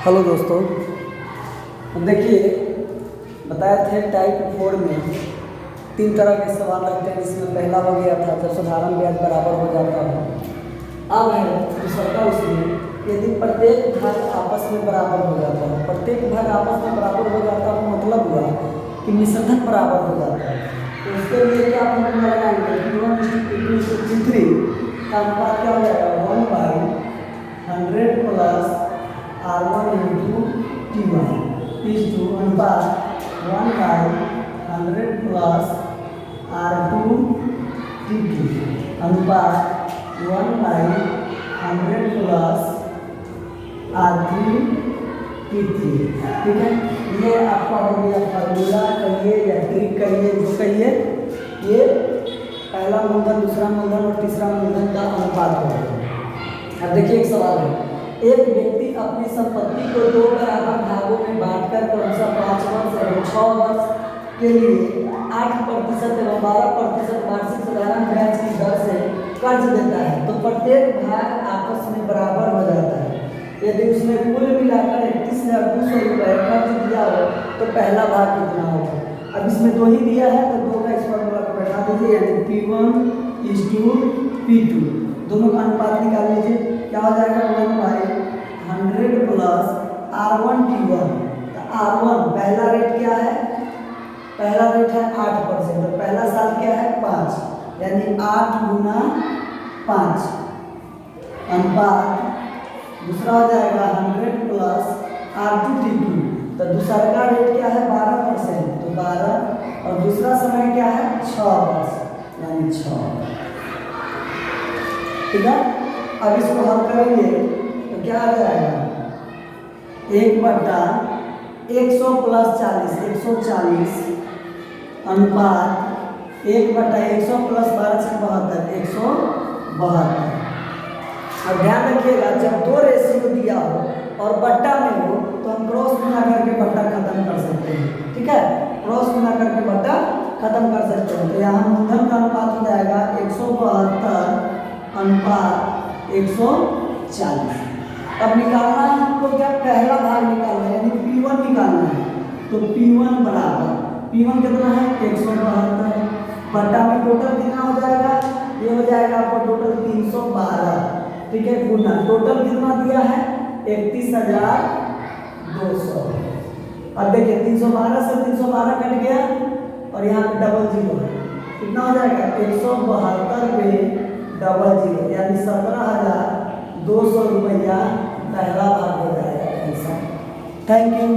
Hello दोस्तों, अब देखिए बताए थे टाइप 4 में 3 तरह के सवाल लगते हैं, जिसमें पहला हो गया था जब साधारण ब्याज बराबर हो जाता है। अब है दूसरा उसमें यदि प्रत्येक भाग आपस में बराबर हो जाता है। प्रत्येक भाग आपस में बराबर हो जाता है मतलब हुआ कि मिश्रधन बराबर हो जाता है। तो उसके लिए क्या हम लगाएंगे P1:3 का अनुपात क्या हो जाएगा 1/100 plus R1 into T1 is to अनुपात 1/100 प्लस R2 T2 अनुपात 1/100 प्लस R3 T3। ठीक है, ये आपका हो गया फार्मूला कहिए या ट्रिक कहिए जो कहिए। ये पहला मूलधन, दूसरा मूलधन और तीसरा मूलधन का अनुपात हो गया। अब देखिए एक सवाल है, एक व्यक्ति अपनी संपत्ति को 2 बराबर भागों में बांटकर क्रमशः 5 वर्ष एवं 6 वर्ष के लिए 8% एवं 12% वार्षिक साधारण ब्याज की दर से कर्ज देता है, तो प्रत्येक भाग आपस में बराबर हो जाता है। यदि उसने कुल मिलाकर 31,200 रुपये कर्ज दिया हो तो पहला भाग कितना होगा। अब इसमें 2 ही दिया है तो 2 का इस फॉर्मूला को बैठा दीजिए, यानी P1:P2 दोनों का अनुपात निकाल लीजिए। क्या हो जाएगा 1/100 प्लस R1 T1। तो R1 पहला रेट क्या है, पहला रेट है 8% और पहला साल क्या है 5, यानी 8 गुना 5 अनुपात दूसरा हो जाएगा 100 प्लस R2 T2। तो दूसरा का रेट क्या है 12%, तो 12 और दूसरा समय क्या है 6 वर्ष, यानी 6। ठीक है, अब इसको हल करेंगे तो क्या आ जाएगा 1/100 प्लस 40 140 अनुपात 1/100 प्लस 12 से 72 172। अब ध्यान रखिएगा, जब 2 रेशियो दिया हो और बट्टा में हो तो हम क्रॉस गुना करके बट्टा खत्म कर सकते हैं। ठीक है, क्रॉस गुना करके बट्टा खत्म कर सकते हैं। तो यहाँ मूलधन का अनुपात हो जाएगा 172 अनुपात 140। अब निकालना है हमको क्या, पहला भाग निकालना है, यानी P1 निकालना है। तो P1 बराबर P1 कितना है 172 बट्टा में टोटल कितना हो जाएगा, ये हो जाएगा आपको टोटल 312। ठीक है, गुना टोटल कितना दिया है 31,200। अब देखिए 312 से 312 कट गया और यहाँ पे डबल जीरो है, कितना हो जाएगा 172 पे डबल जीरो, यानी 17,200 रुपया पहला भाग हो जाएगा। ऐसा। Thank you.